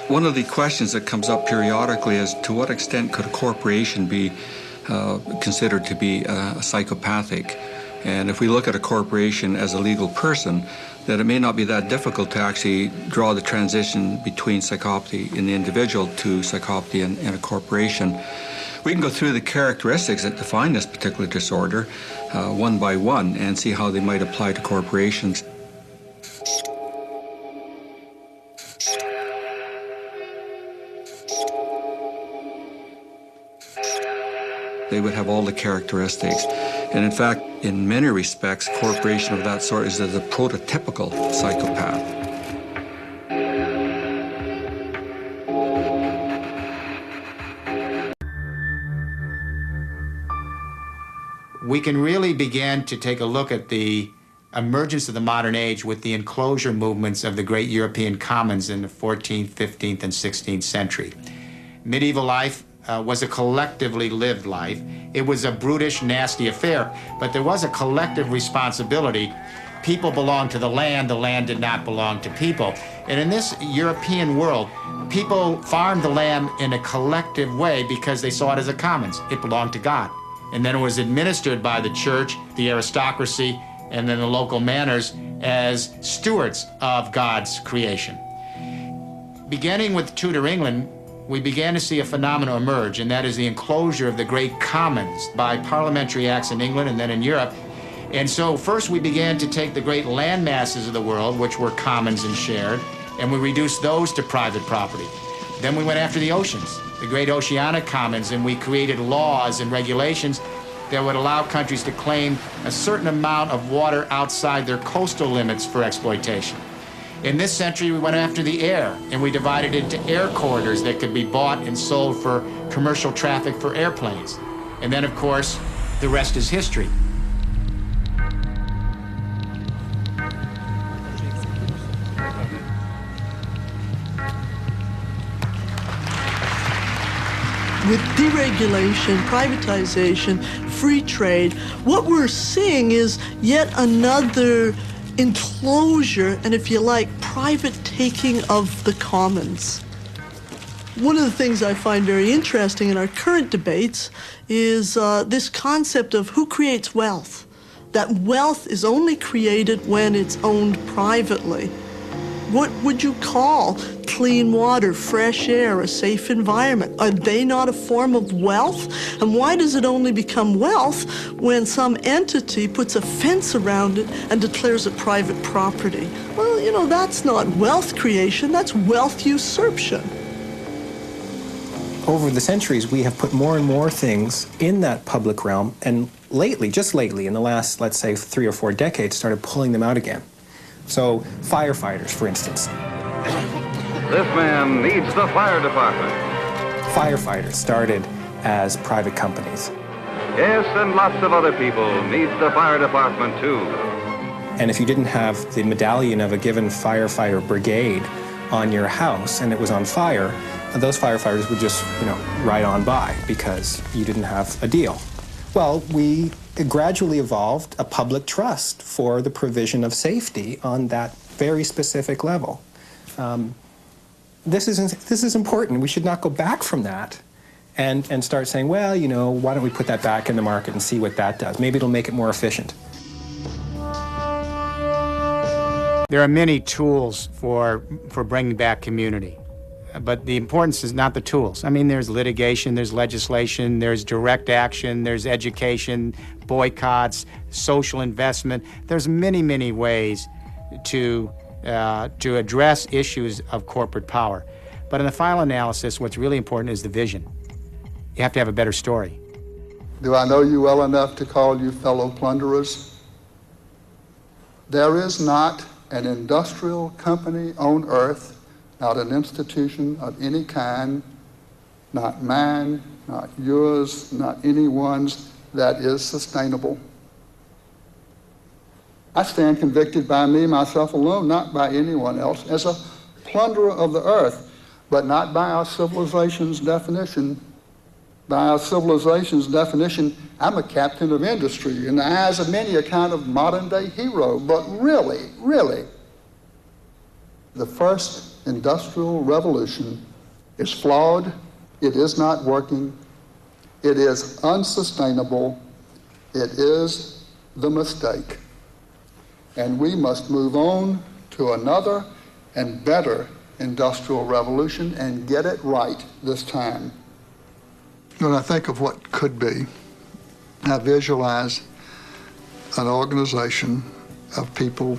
One of the questions that comes up periodically is to what extent could a corporation be considered to be psychopathic? And if we look at a corporation as a legal person, that it may not be that difficult to actually draw the transition between psychopathy in the individual to psychopathy in a corporation. We can go through the characteristics that define this particular disorder one by one and see how they might apply to corporations. They would have all the characteristics. And in fact, in many respects, a corporation of that sort is the prototypical psychopath. We can really begin to take a look at the emergence of the modern age with the enclosure movements of the great European commons in the 14th, 15th, and 16th century. Medieval life was a collectively lived life. It was a brutish, nasty affair, but there was a collective responsibility. People belonged to the land did not belong to people. And in this European world, people farmed the land in a collective way because they saw it as a commons. It belonged to God. And then it was administered by the church, the aristocracy, and then the local manors as stewards of God's creation. Beginning with Tudor England, we began to see a phenomenon emerge, and that is the enclosure of the great commons by parliamentary acts in England and then in Europe. And so first we began to take the great land masses of the world, which were commons and shared, and we reduced those to private property. Then we went after the oceans, the great oceanic commons, and we created laws and regulations that would allow countries to claim a certain amount of water outside their coastal limits for exploitation. In this century, we went after the air, and we divided it into air corridors that could be bought and sold for commercial traffic for airplanes. And then, of course, the rest is history. With deregulation, privatization, free trade, what we're seeing is yet another enclosure and, if you like, private taking of the commons. One of the things I find very interesting in our current debates is this concept of who creates wealth. That wealth is only created when it's owned privately. What would you call clean water, fresh air, a safe environment? Are they not a form of wealth? And why does it only become wealth when some entity puts a fence around it and declares it private property? Well, you know, that's not wealth creation, that's wealth usurpation. Over the centuries, we have put more and more things in that public realm, and lately, just lately, in the last, let's say, 3 or 4 decades, started pulling them out again. So, firefighters, for instance. This man needs the fire department. Firefighters started as private companies. Yes, and lots of other people need the fire department, too. And if you didn't have the medallion of a given firefighter brigade on your house and it was on fire, those firefighters would just, ride on by because you didn't have a deal. Well, we gradually evolved a public trust for the provision of safety on that very specific level. This is important. We should not go back from that and start saying, well, why don't we put that back in the market and see what that does? Maybe it'll make it more efficient. There are many tools for bringing back community, but the importance is not the tools. I mean, there's litigation, there's legislation, there's direct action, there's education, boycotts, social investment. There's many, many ways to address issues of corporate power. But in the final analysis, what's really important is the vision. You have to have a better story. Do I know you well enough to call you fellow plunderers? There is not an industrial company on earth, not an institution of any kind, not mine, not yours, not anyone's, that is sustainable. I stand convicted by me, myself alone, not by anyone else, as a plunderer of the earth, but not by our civilization's definition. By our civilization's definition, I'm a captain of industry, in the eyes of many a kind of modern-day hero. But really, the first industrial revolution is flawed, it is not working, it is unsustainable, it is the mistake. And we must move on to another and better industrial revolution and get it right this time. When I think of what could be, I visualize an organization of people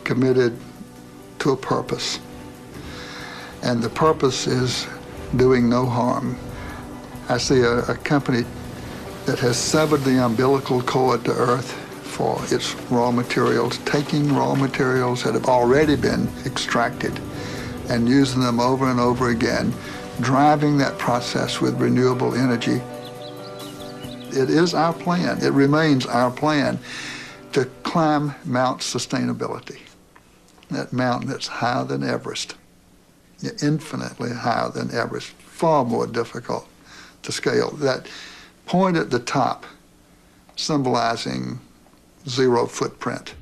committed to a purpose. And the purpose is doing no harm. I see a company that has severed the umbilical cord to Earth for its raw materials, taking raw materials that have already been extracted and using them over and over again, driving that process with renewable energy. It is our plan, it remains our plan to climb Mount Sustainability, that mountain that's higher than Everest, infinitely higher than Everest, far more difficult to scale. That point at the top symbolizing zero footprint.